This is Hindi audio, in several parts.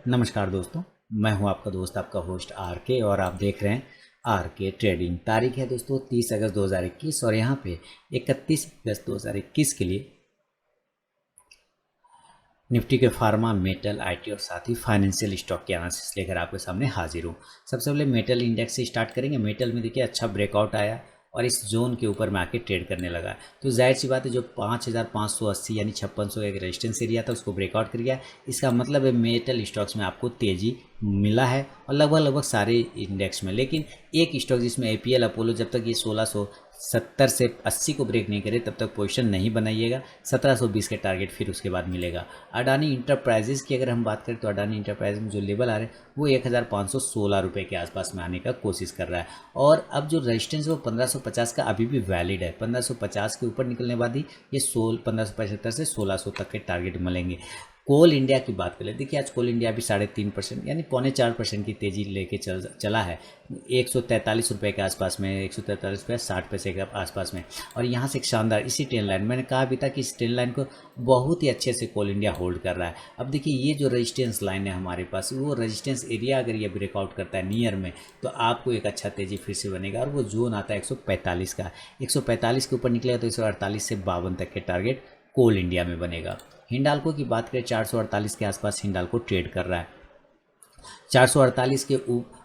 नमस्कार दोस्तों, मैं हूं आपका दोस्त आपका होस्ट आर के और आप देख रहे हैं आर के ट्रेडिंग। तारीख है दोस्तों 30 अगस्त 2021 और यहां पे 31 अगस्त 2021 के लिए निफ्टी के फार्मा, मेटल, आईटी और साथ ही फाइनेंशियल स्टॉक के एनालिसिस लेकर आपके सामने हाजिर हूँ। सबसे पहले मेटल इंडेक्स से स्टार्ट करेंगे। मेटल में देखिए अच्छा ब्रेकआउट आया और इस जोन के ऊपर में आके ट्रेड करने लगा, तो जाहिर सी बात है जो 5580 यानी 5600 का एक रेजिस्टेंस एरिया था उसको ब्रेकआउट कर गया। इसका मतलब है मेटल स्टॉक्स में आपको तेज़ी मिला है और लगभग सारे इंडेक्स में। लेकिन एक स्टॉक जिसमें एपीएल अपोलो, जब तक ये 1670 से 80 को ब्रेक नहीं करे तब तक पोजीशन नहीं बनाइएगा। 1720 के टारगेट फिर उसके बाद मिलेगा। अडानी इंटरप्राइजेज की अगर हम बात करें तो अडानी इंटरप्राइजेज में जो लेवल आ रहे हैं वो 1516 रुपये के आसपास में आने का कोशिश कर रहा है। और अब जो रेजिस्टेंस है वो 1550 का अभी भी वैलिड है। 1550 के ऊपर निकलने बाद ही ये 1575 से 1600 तक के टारगेट मिलेंगे। कोल इंडिया की बात करें, देखिए आज कोल इंडिया भी 3.5% यानी 3.25% की तेज़ी लेके चला है। 143 रुपये के आसपास में, 143 रुपये 60 पैसे के आसपास में। और यहाँ से एक शानदार इसी ट्रेंड लाइन, मैंने कहा भी था कि इस ट्रेंड लाइन को बहुत ही अच्छे से कोल इंडिया होल्ड कर रहा है। अब देखिए ये जो रेजिस्टेंस लाइन है हमारे पास, वो रेजिस्टेंस एरिया अगर ये ब्रेकआउट करता है नियर में तो आपको एक अच्छा तेज़ी फिर से बनेगा। और वो जोन आता है 145 का। 145 के ऊपर निकलेगा तो 148 से 52 तक के टारगेट कोल इंडिया में बनेगा। हिंडाल्को की बात करें 448 के आसपास हिंडाल्को ट्रेड कर रहा है। 448 के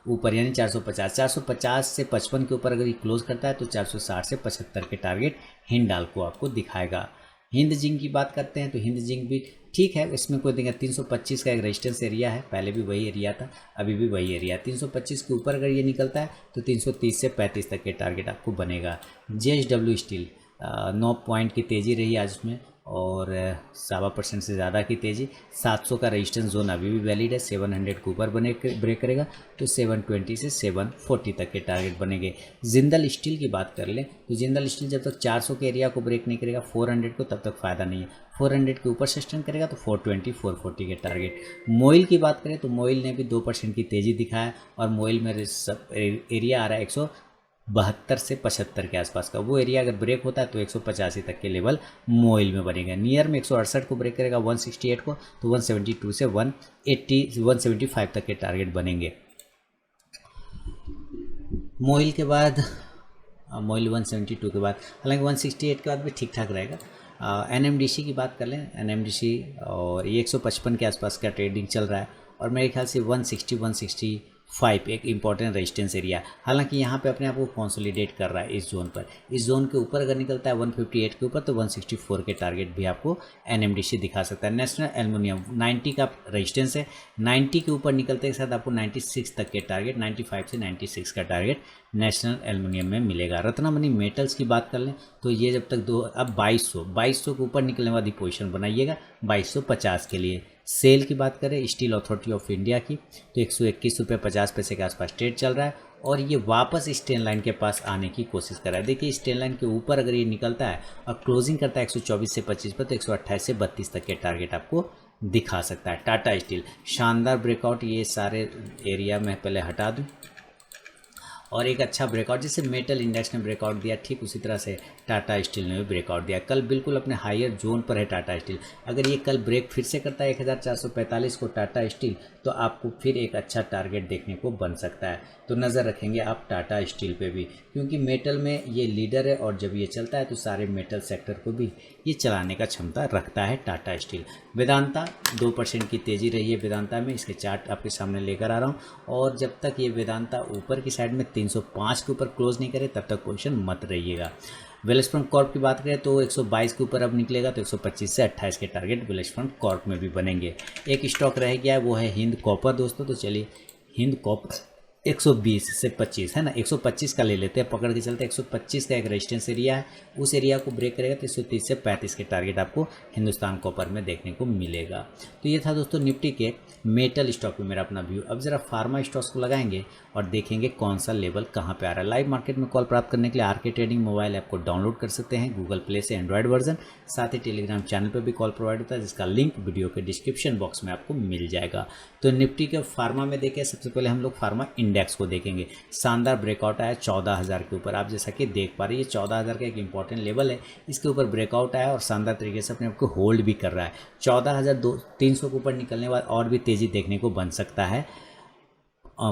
ऊपर यानी 450 से 55 के ऊपर अगर ये क्लोज करता है तो 460 से 75 के टारगेट हिंडाल्को आपको दिखाएगा। हिंद जिंक की बात करते हैं तो हिंद जिंक भी ठीक है, इसमें कोई दिक्कत। 325 का एक रेजिस्टेंस एरिया है, पहले भी वही एरिया था, अभी भी वही एरिया। 325 के ऊपर अगर ये निकलता है तो 330 से 35 तक के टारगेट आपको बनेगा। जेएसडब्ल्यू स्टील 9 पॉइंट की तेज़ी रही आज में और 7% से ज़्यादा की तेज़ी। 700 का रेजिस्टेंस जोन अभी भी वैलिड है। 700 के ऊपर ब्रेक करेगा तो 720 से 740 तक के टारगेट बनेंगे। जिंदल स्टील की बात कर लें तो जिंदल स्टील जब तक 400 के एरिया को ब्रेक नहीं करेगा 400 को, तब तक फ़ायदा नहीं है। 400 के ऊपर सस्टेन करेगा तो 420 440 के टारगेट। मोइल की बात करें तो मोइल ने भी 2% की तेज़ी दिखाया और मोइल में एरिया आ रहा है 172 से 75 के आसपास का। वो एरिया अगर ब्रेक होता है तो 185 तक के लेवल मोइल में बनेगा। नियर में 168 को ब्रेक करेगा 168 को तो 172 से 175 तक के टारगेट बनेंगे। मोइल के बाद मोइल 172 के बाद, हालांकि 168 के बाद भी ठीक ठाक रहेगा। एनएमडीसी की बात कर लें, एनएमडीसी और ये 155 के आसपास का ट्रेडिंग चल रहा है और मेरे ख्याल से 165 एक इंपॉर्टेंट रेजिस्टेंस एरिया। हालांकि यहाँ पे अपने आप को कंसोलिडेट कर रहा है इस जोन पर। इस जोन के ऊपर अगर निकलता है 158 के ऊपर तो 164 के टारगेट भी आपको एनएमडीसी दिखा सकता है। नेशनल एल्युमिनियम 90 का रेजिस्टेंस है, 90 के ऊपर निकलते के साथ आपको 96 तक के टारगेट, 95 से 96 का टारगेट नेशनल एल्युमिनियम में मिलेगा। रत्नमणि मेटल्स की बात कर लें तो ये जब तक अब 2200 के ऊपर निकलने वाली पोजीशन बनाइएगा 2250 के लिए। सेल की बात करें स्टील अथॉरिटी ऑफ इंडिया की तो 121 रुपये 50 पैसे के आसपास ट्रेड चल रहा है और ये वापस इस ट्रेंड लाइन के पास आने की कोशिश कर रहा है। देखिए इस ट्रेंड लाइन के ऊपर अगर ये निकलता है और क्लोजिंग करता है 124 से 25 पर तो 128 से 32 तक के टारगेट आपको दिखा सकता है। टाटा स्टील शानदार ब्रेकआउट, ये सारे एरिया में पहले हटा दूँ और एक अच्छा ब्रेकआउट, जैसे मेटल इंडेक्स ने ब्रेकआउट दिया ठीक उसी तरह से टाटा स्टील ने भी ब्रेकआउट दिया। कल बिल्कुल अपने हायर जोन पर है टाटा स्टील। अगर ये कल ब्रेक फिर से करता है 1445 को टाटा स्टील तो आपको फिर एक अच्छा टारगेट देखने को बन सकता है। तो नज़र रखेंगे आप टाटा स्टील पे भी, क्योंकि मेटल में ये लीडर है और जब ये चलता है तो सारे मेटल सेक्टर को भी ये चलाने का क्षमता रखता है टाटा स्टील। वेदांता 2% की तेज़ी रही है वेदांता में, इसके चार्ट आपके सामने लेकर आ रहा हूँ। और जब तक ये वेदांता ऊपर की साइड में 305 के ऊपर क्लोज नहीं करे तब तक पोजीशन मत रहिएगा। वेल्सफ्रंट कॉर्प की बात करें तो 122 के ऊपर अब निकलेगा तो 125 से 28 के टारगेट वेल्सफ्रंट कॉर्प में भी बनेंगे। एक स्टॉक रह गया है वो है हिंद कॉपर दोस्तों, तो चलिए हिंद कॉपर 120 से 25 है ना, 125 का ले लेते हैं पकड़ के चलते। 125 का एक रेजिस्टेंस एरिया है, उस एरिया को ब्रेक करेगा तो 130 से 35 के टारगेट आपको हिंदुस्तान कॉपर में देखने को मिलेगा। तो ये था दोस्तों निफ्टी के मेटल स्टॉक में मेरा अपना व्यू। अब जरा फार्मा स्टॉक्स को लगाएंगे और देखेंगे कौन सा लेवल कहाँ पे आ रहा है। लाइव मार्केट में कॉल प्राप्त करने के लिए आर के ट्रेडिंग मोबाइल ऐप को डाउनलोड कर सकते हैं गूगल प्ले से एंड्रॉयड वर्जन। साथ ही टेलीग्राम चैनल पर भी कॉल प्रोवाइड होता है जिसका लिंक वीडियो के डिस्क्रिप्शन बॉक्स में आपको मिल जाएगा। तो निफ्टी के फार्मा में देखें, सबसे पहले हम लोग फार्मा इंडेक्स को देखेंगे, शानदार ब्रेकआउट आया 14,000 के ऊपर। आप जैसा कि देख पा रहे हैं ये 14,000 का एक इंपॉर्टेंट लेवल है, इसके ऊपर ब्रेकआउट आया और शानदार तरीके से अपने आप को होल्ड भी कर रहा है। 14,300 के ऊपर निकलने के बाद और भी तेज़ी देखने को बन सकता है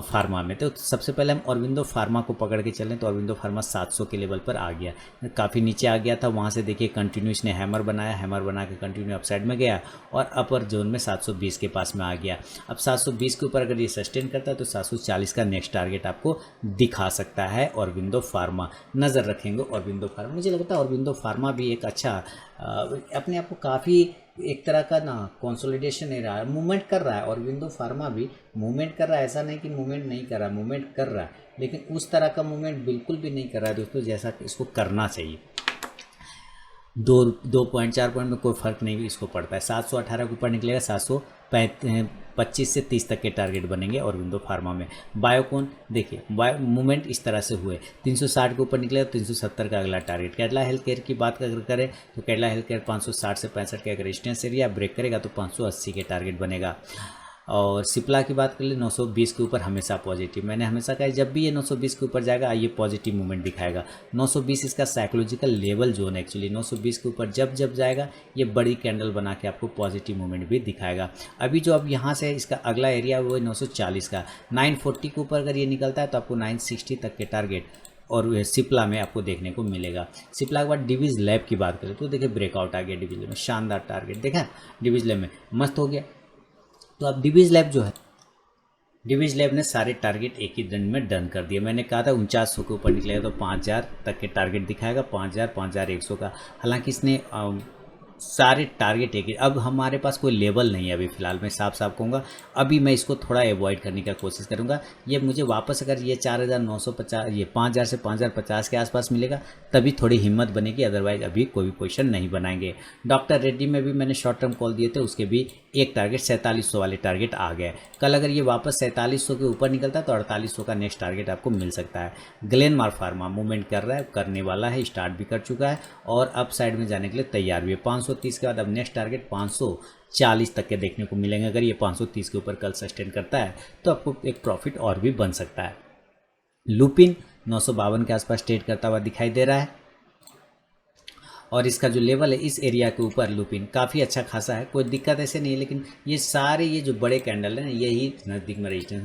फार्मा में। तो सबसे पहले हम औरबिंदो फार्मा को पकड़ के चलें तो औरबिंदो फार्मा 700 के लेवल पर आ गया, काफ़ी नीचे आ गया था, वहाँ से देखिए कंटिन्यू इसने हैमर बनाया, हैमर बना के कंटिन्यू अपसाइड में गया और अपर जोन में 720 के पास में आ गया। अब 720 के ऊपर अगर ये सस्टेन करता है तो 740 का नेक्स्ट टारगेट आपको दिखा सकता है औरबिंदो फार्मा। नज़र रखेंगे औरबिंदो फार्मा। मुझे लगता है औरबिंदो फार्मा भी एक अच्छा अपने आप को काफ़ी एक तरह का ना कंसोलिडेशन नहीं रहा है, मूवमेंट कर रहा है। औरबिंदो फार्मा भी मूवमेंट कर रहा है, ऐसा नहीं कि मूवमेंट नहीं कर रहा, मूवमेंट कर रहा है, लेकिन उस तरह का मूवमेंट बिल्कुल भी नहीं कर रहा है दोस्तों जैसा कि इसको करना चाहिए। 2.4 पॉइंट में कोई फर्क नहीं इसको पड़ता है। 718 के ऊपर निकलेगा, 725 से 30 तक के टारगेट बनेंगे औरबिंदो फार्मा में। बायोकॉन देखिए बायो मूवमेंट इस तरह से हुए, 360 के ऊपर निकलेगा, 370 का अगला टारगेट। कैडला हेल्थ केयर की बात अगर करें तो कैडला हेल्थ केयर 560 से 65 का एक रेजिस्टेंस एरिया ब्रेक करेगा तो 580 के टारगेट बनेगा। और सिप्ला की बात कर ले 920 के ऊपर हमेशा पॉजिटिव, मैंने हमेशा कहा जब भी ये 920 के ऊपर जाएगा ये पॉजिटिव मूवमेंट दिखाएगा। 920 इसका साइकोलॉजिकल लेवल जोन है एक्चुअली, 920 के ऊपर जब जब जाएगा ये बड़ी कैंडल बना के आपको पॉजिटिव मूवमेंट भी दिखाएगा। अभी जो अब यहाँ से इसका अगला एरिया वो 940 का, 940 के ऊपर अगर ये निकलता है तो आपको 960 तक के टारगेट और सिप्ला में आपको देखने को मिलेगा। सिप्ला के बाद डिविज लैब की बात करें तो देखिए ब्रेकआउट आ गया डिविज लैब में, शानदार टारगेट देखा डिविज लैब में, मस्त हो गया। तो अब डिविज लैब जो है, डिविज लैब ने सारे टारगेट एक ही दिन में डन कर दिए। मैंने कहा था 4900 के ऊपर निकलेगा तो 5000 तक के टारगेट दिखाएगा, 5000 5100 का। हालांकि इसने सारे टारगेट एक ही। अब हमारे पास कोई लेवल नहीं है अभी फ़िलहाल, मैं साफ साफ कहूँगा अभी मैं इसको थोड़ा अवॉइड करने का कोशिश करूँगा। ये मुझे वापस अगर ये 4950 ये 5000 से 5050 के आसपास मिलेगा तभी थोड़ी हिम्मत बनेगी, अदरवाइज अभी कोई भी पोजीशन नहीं बनाएंगे। डॉक्टर रेड्डी में भी मैंने शॉर्ट टर्म कॉल दिए थे, उसके भी एक टारगेट 4700 वाले टारगेट आ गए। कल अगर ये वापस 4700 के ऊपर निकलता है तो 4800 का नेक्स्ट टारगेट आपको मिल सकता है। ग्लेनमार्क फार्मा मूवमेंट कर रहा है, करने वाला है, स्टार्ट भी कर चुका है और अप साइड में जाने के लिए तैयार भी है। 530 के बाद अब नेक्स्ट टारगेट 540 तक के देखने को मिलेंगे। अगर ये 530 के ऊपर कल सस्टेन करता है तो आपको एक प्रॉफिट और भी बन सकता है। लुपिन 952 के आसपास ट्रेड करता हुआ दिखाई दे रहा है और इसका जो लेवल है इस एरिया के ऊपर लुपिन काफ़ी अच्छा खासा है, कोई दिक्कत ऐसे नहीं है। लेकिन ये सारे ये जो बड़े कैंडल हैं यही नज़दीक में रेजिस्टेंस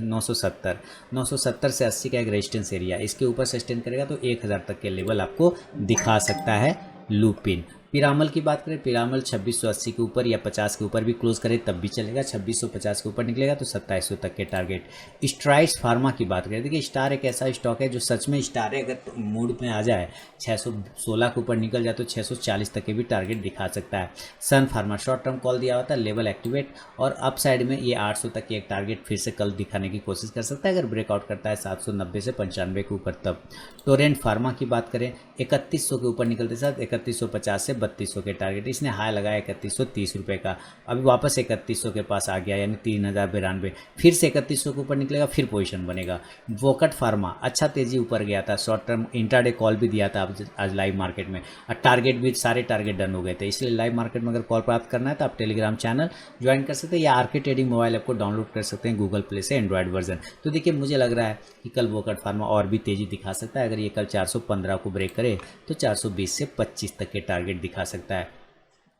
970 से 80 का एक रेजिस्टेंस एरिया, इसके ऊपर सस्टेन करेगा तो 1000 तक के लेवल आपको दिखा सकता है लुपिन। पिरामल की बात करें, पिरामल 2680 के ऊपर या 50 के ऊपर भी क्लोज करे तब भी चलेगा, 2650 के ऊपर निकलेगा तो 2700 तक के टारगेट। स्ट्राइड्स फार्मा की बात करें, देखिए स्टार एक ऐसा स्टॉक है जो सच में स्टार है, अगर मूड में आ जाए 616 के ऊपर निकल जाए तो 640 तक के भी टारगेट दिखा सकता है। सन फार्मा शॉर्ट टर्म कॉल दिया हुआ था, लेवल एक्टिवेट और अप साइड में ये 800 तक की एक टारगेट फिर से कल दिखाने की कोशिश कर सकता है अगर ब्रेकआउट करता है 790 से 95 के ऊपर तब। टोरेंट फार्मा की बात करें 3100 के ऊपर निकलते साथ 3150 से 3200 के टारगेट, इसने हाई लगाया 3130 रुपये का, अभी वापस 3100 के पास आ गया यानी 3092, फिर से 3100 के ऊपर निकलेगा फिर पोजीशन बनेगा। वोकट फार्मा अच्छा तेजी ऊपर गया था, शॉर्ट टर्म इंट्राडे कॉल भी दिया था आज लाइव मार्केट में और टारगेट भी सारे टारगेट डन हो गए थे। इसलिए लाइव मार्केट में अगर कॉल प्राप्त करना है तो आप टेलीग्राम चैनल ज्वाइन कर सकते हैं या आरके ट्रेडिंग मोबाइल ऐप को डाउनलोड कर सकते हैं गूगल प्ले से एंड्रॉयड वर्जन। तो देखिए मुझे लग रहा है कि कल वोकट फार्मा और भी तेजी दिखा सकता है, अगर ये कल 415 को ब्रेक करे तो 420 से 25 तक के टारगेट दिखा सकता है।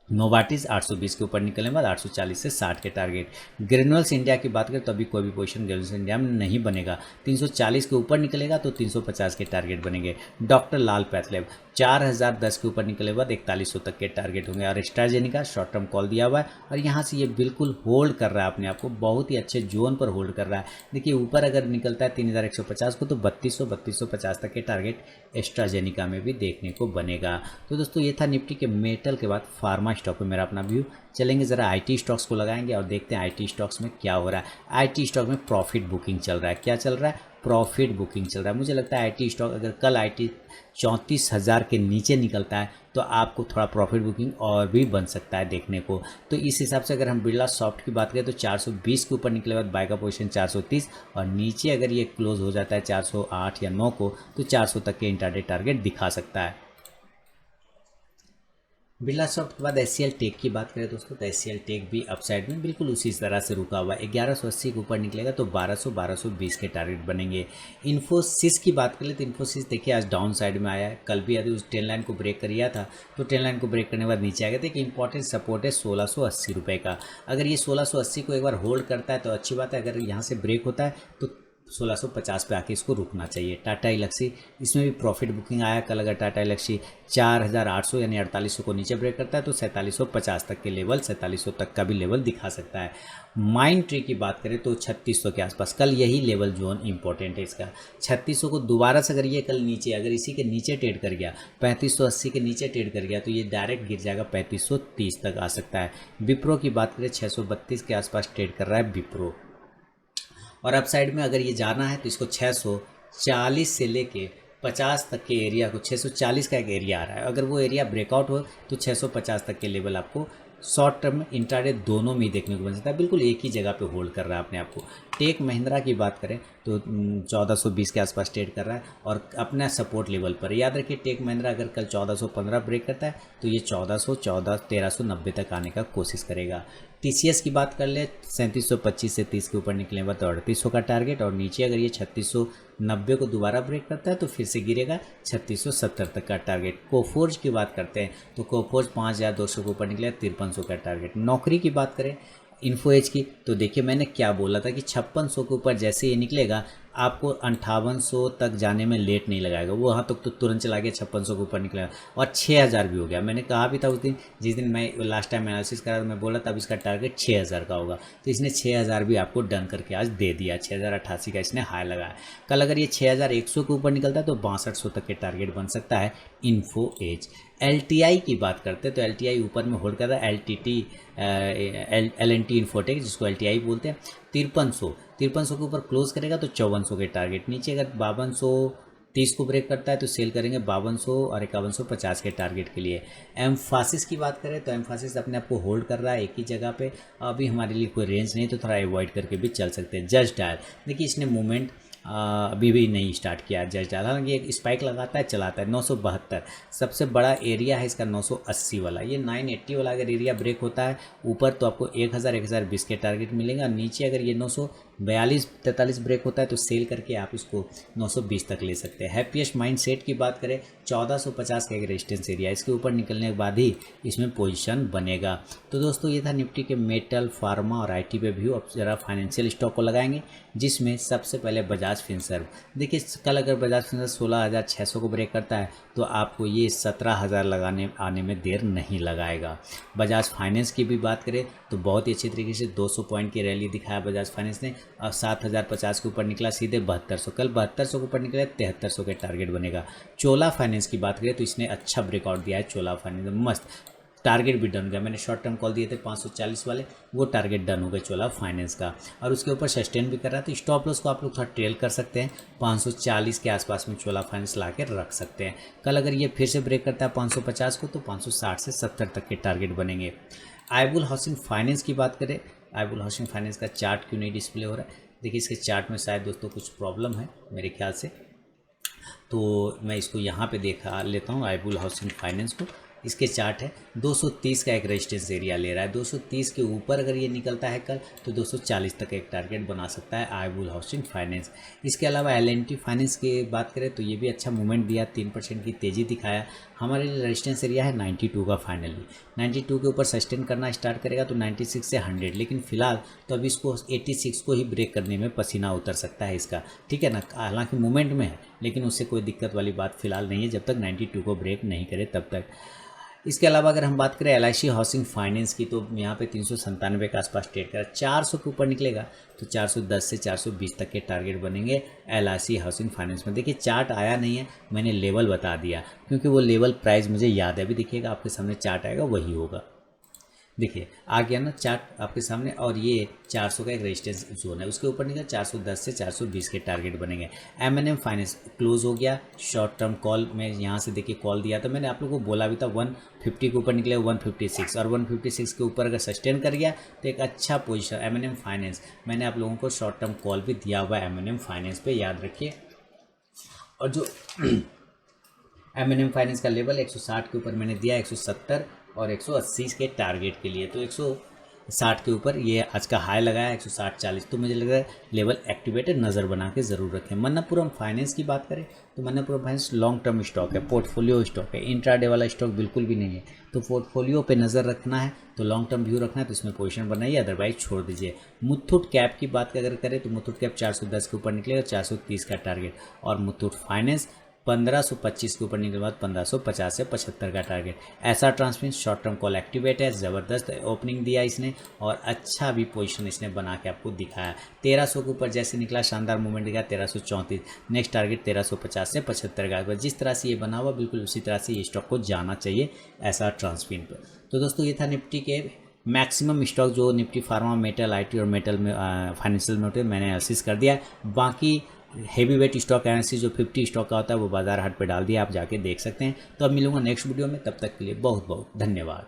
नोवाटिस 820 के ऊपर निकलने के बाद 840 से 60 के टारगेट। ग्रेनुअल्स इंडिया की बात करें तो अभी कोई भी पोजीशन ग्रेनुअल्स इंडिया में नहीं बनेगा, 340 के ऊपर निकलेगा तो 350 के टारगेट बनेंगे। डॉक्टर लाल पैथलैब 4010 के ऊपर निकले बाद 4100 तक के टारगेट होंगे और एस्ट्राजेनिका शॉर्ट टर्म कॉल दिया हुआ है और यहाँ से ये बिल्कुल होल्ड कर रहा है अपने आप को, बहुत ही अच्छे जोन पर होल्ड कर रहा है। देखिए ऊपर अगर निकलता है 3150 को तो 3250 तक के टारगेट एस्ट्राजेनिका में भी देखने को बनेगा। तो दोस्तों ये था निफ्टी के मेटल के बाद फार्मा स्टॉक पे मेरा अपना व्यू। चलेंगे ज़रा आईटी स्टॉक्स को लगाएंगे और देखते हैं आईटी स्टॉक्स में क्या हो रहा है। आईटी स्टॉक में प्रॉफिट बुकिंग चल रहा है, क्या चल रहा है, प्रॉफिट बुकिंग चल रहा है। मुझे लगता है आईटी स्टॉक अगर कल आईटी 34,000 के नीचे निकलता है तो आपको थोड़ा प्रॉफिट बुकिंग और भी बन सकता है देखने को। तो इस हिसाब से अगर हम बिरला सॉफ्ट की बात करें तो 420 के ऊपर निकले बाद बाय का पोजीशन 430 और नीचे अगर ये क्लोज हो जाता है 408 या 9 को तो 400 तक के इंट्राडे टारगेट दिखा सकता है। बिरला सॉफ्ट के बाद एचसीएल टेक की बात करें दोस्तों, तो एचसीएल टेक भी अपसाइड में बिल्कुल उसी तरह से रुका हुआ है। 1180 के ऊपर निकलेगा तो 1220 के टारगेट बनेंगे। इन्फोसिस की बात करें तो इन्फोसिस देखिए आज डाउन साइड में आया है। कल भी यदि उस ट्रेन लाइन को ब्रेक किया था तो ट्रेन लाइन को ब्रेक करने के बाद नीचे आ गया था कि इंपॉर्टेंट सपोर्ट है 1680 रुपये का। अगर ये 1680 को एक बार होल्ड करता है तो अच्छी बात है। अगर यहाँ से ब्रेक होता है तो 1650 पे आके इसको रुकना चाहिए। टाटा इलेक्सी, इसमें भी प्रॉफिट बुकिंग आया कल। अगर टाटा इलेक्सी 4800 यानी 4800 को नीचे ब्रेक करता है तो 4750 तक के लेवल, 4700 तक का भी लेवल दिखा सकता है। माइंड ट्री की बात करें तो 3600 के आसपास कल यही लेवल जोन इंपॉर्टेंट है इसका। 3600 को दोबारा से अगर ये कल नीचे, अगर इसी के नीचे ट्रेड कर गया, 3580 के नीचे ट्रेड कर गया तो ये डायरेक्ट गिर जाएगा 3530 तक आ सकता है। विप्रो की बात करें 632 के आसपास ट्रेड कर रहा है विप्रो। और अप साइड में अगर ये जाना है तो इसको 640 से लेके 50 तक के एरिया को, 640 का एक एरिया आ रहा है, अगर वो एरिया ब्रेकआउट हो तो 650 तक के लेवल आपको शॉर्ट टर्म में, इंट्राडे दोनों में ही देखने को मिल सकता है। बिल्कुल एक ही जगह पे होल्ड कर रहा है अपने आप को। टेक महिंद्रा की बात करें तो 1420 के आसपास ट्रेड कर रहा है और अपना सपोर्ट लेवल पर। याद रखिए टेक महिंद्रा अगर कल 1415 ब्रेक करता है तो ये 1390 तक आने का कोशिश करेगा। टीसीएस की बात कर ले 3725 से 30 के ऊपर निकलने बाद तो 3800 का टारगेट, और नीचे अगर ये 3690 को दोबारा ब्रेक करता है तो फिर से गिरेगा 3670 तक का टारगेट। कोफोर्ज की बात करते हैं तो कोफोर्ज 5200 के ऊपर निकले 5300 का टारगेट। नौकरी की बात करें इन्फो एज की तो देखिए मैंने क्या बोला था कि 5600 के ऊपर जैसे ये निकलेगा आपको 5800 तक जाने में लेट नहीं लगाएगा। वो वहाँ तक तो तुरंत चला गया, 5600 के ऊपर निकलेगा और 6000 भी हो गया। मैंने कहा भी था उस दिन, जिस दिन मैं लास्ट टाइम एनालिसिस करा तो मैं बोला तब इसका टारगेट 6000 का होगा, तो इसने 6000 भी आपको डन करके आज दे दिया। 6088 का इसने हाई लगाया। कल अगर ये 6100 के ऊपर निकलता है तो 6200 तक के टारगेट बन सकता है इन्फो एज। एलटीआई की बात करते हैं तो एलटीआई ऊपर में होल्ड कर रहा है। एलटीटी एलएनटी इन्फोटेक जिसको एलटीआई बोलते हैं 5300 के ऊपर क्लोज करेगा तो 5400 के टारगेट। नीचे अगर 5230 को ब्रेक करता है तो सेल करेंगे 5200 और 5150 के टारगेट के लिए। एम्फासिस की बात करें तो एम्फासिस अपने आप को होल्ड कर रहा है एक ही जगह पे। अभी हमारे लिए कोई रेंज नहीं तो थोड़ा अवॉइड करके भी चल सकते हैं। जस्ट डायल देखिए इसने मूवमेंट अभी भी नहीं स्टार्ट किया जस्ट डायल, हालांकि एक स्पाइक लगाता है चलाता है। 972 सबसे बड़ा एरिया है इसका, 980 वाला। ये 980 वाला अगर एरिया ब्रेक होता है ऊपर तो आपको 1020 के टारगेट मिलेगा। नीचे अगर ये 942-43 ब्रेक होता है तो सेल करके आप इसको 920 तक ले सकते हैं। हैप्पीएस्ट माइंड सेट की बात करें 1450 का एक रेजिस्टेंस एरिया, इसके ऊपर निकलने के बाद ही इसमें पोजीशन बनेगा। तो दोस्तों ये था निफ्टी के मेटल, फार्मा और आईटी पे व्यू। अब जरा फाइनेंशियल स्टॉक को लगाएंगे जिसमें सबसे पहले बजाज फिनसर्व। देखिए कल अगर बजाज फिनसर्व 16,600 को ब्रेक करता है तो आपको ये 17,000 लगाने आने में देर नहीं लगाएगा। बजाज फाइनेंस की भी बात करें तो बहुत ही अच्छी तरीके से 200 पॉइंट की रैली दिखाया बजाज फाइनेंस ने। अब 7050 के ऊपर निकला सीधे 7200, कल 7200 के ऊपर निकला 7300 के टारगेट बनेगा। चोला फाइनेंस की बात करें तो इसने अच्छा ब्रेकआउट दिया है। चोला फाइनेंस मस्त टारगेट भी डन हो गया। मैंने शॉर्ट टर्म कॉल दिए थे 540 वाले, वो टारगेट डन हो गए चोला फाइनेंस का, और उसके ऊपर सस्टेन भी कर रहा है। तो स्टॉप लॉस को आप लोग थोड़ा ट्रेल कर सकते हैं, 540 के आसपास में चोला फाइनेंस ला के रख सकते हैं। कल अगर ये फिर से ब्रेक करता है 550 को तो 560 से 70 तक के टारगेट बनेंगे। आईबुल हाउसिंग फाइनेंस की बात करें, आईबुल हाउसिंग फाइनेंस का चार्ट क्यों नहीं डिस्प्ले हो रहा है? देखिए इसके चार्ट में शायद दोस्तों कुछ प्रॉब्लम है मेरे ख्याल से, तो मैं इसको यहाँ पे देखा लेता हूँ आईबुल हाउसिंग फाइनेंस को। इसके चार्ट है 230 का एक रेजिस्टेंस एरिया ले रहा है। 230 के ऊपर अगर ये निकलता है कल तो 240 तक एक टारगेट बना सकता है आईबुल हाउसिंग फाइनेंस। इसके अलावा एलएनटी फाइनेंस की बात करें तो ये भी अच्छा मूवमेंट दिया, 3% की तेज़ी दिखाया। हमारे लिए रेजिस्टेंस एरिया है 92 का। फाइनली 92 के ऊपर सस्टेन करना स्टार्ट करेगा तो 96 से 100, लेकिन फिलहाल तो अभी इसको 86 को ही ब्रेक करने में पसीना उतर सकता है इसका, ठीक है ना। हालांकि मूवमेंट में है लेकिन उससे कोई दिक्कत वाली बात फिलहाल नहीं है जब तक 92 को ब्रेक नहीं करे तब तक। इसके अलावा अगर हम बात करें एलआईसी हाउसिंग फाइनेंस की तो यहाँ पे 397 के आसपास ट्रेड करा। 400 के ऊपर निकलेगा तो 410 से 420 तक के टारगेट बनेंगे एलआईसी हाउसिंग फाइनेंस में। देखिए चार्ट आया नहीं है, मैंने लेवल बता दिया क्योंकि वो लेवल प्राइस मुझे याद है। अभी देखिएगा आपके सामने चार्ट आएगा वही होगा। देखिए आ गया ना चार्ट आपके सामने, और ये 400 का एक रेजिस्टेंस जोन है, उसके ऊपर निकला 410 से 420 के टारगेट बनेंगे। एमएनएम फाइनेंस क्लोज हो गया। शॉर्ट टर्म कॉल में यहाँ से देखिए कॉल दिया था मैंने आप लोगों को, बोला भी था 150 के ऊपर निकले 156, और 156 के ऊपर अगर सस्टेन कर गया तो एक अच्छा पोजीशन एमएनएम फाइनेंस। मैंने आप लोगों को शॉर्ट टर्म कॉल भी दिया हुआ है एमएनएम फाइनेंस पे, याद रखिए। और जो एमएनएम फाइनेंस का लेवल 160 के ऊपर मैंने दिया, 170 और 180 के टारगेट के लिए। तो 160 के ऊपर ये आज का हाई लगाया 160.40, तो मुझे लग रहा है लेवल एक्टिवेटेड, नज़र बना के ज़रूर रखें। मन्नप्पुरम फाइनेंस की बात करें तो मन्नप्पुरम फाइनेंस लॉन्ग टर्म स्टॉक है, पोर्टफोलियो स्टॉक है, इंट्राडे वाला स्टॉक बिल्कुल भी नहीं है। तो पोर्टफोलियो पे नज़र रखना है, तो लॉन्ग टर्म व्यू रखना है तो इसमें पोजीशन बनाइए, अदरवाइज छोड़ दीजिए। मुथूट कैप की बात अगर करें तो मुथूट कैप 410 के ऊपर निकलेगा, 430 का टारगेट। और मुथूट फाइनेंस 1525 के ऊपर निकले बाद 1550 से 75 का टारगेट। ऐसा transmission short term call activate है, ज़बरदस्त ओपनिंग दिया इसने और अच्छा भी पोजीशन इसने बना के आपको दिखाया। 1300 के ऊपर जैसे निकला शानदार मूवमेंट दिखा, 1334, नेक्स्ट टारगेट 1350 से 75 का। जिस तरह से ये बना हुआ बिल्कुल उसी तरह से ये स्टॉक को जाना चाहिए ऐसा ट्रांसमिशन पर। तो दोस्तों ये था निफ्टी के मैक्सिमम स्टॉक जो निफ्टी फार्मा, मेटल, आईटी और मेटल में फाइनेंशियल में होते हैं, मैंने एनालिसिस कर दिया है। बाकी हेवी वेट स्टॉक एनालिसिस जो 50 स्टॉक का होता है वो बाजार हाट पे डाल दिया, आप जाके देख सकते हैं। तो अब मिलूंगा नेक्स्ट वीडियो में, तब तक के लिए बहुत बहुत धन्यवाद।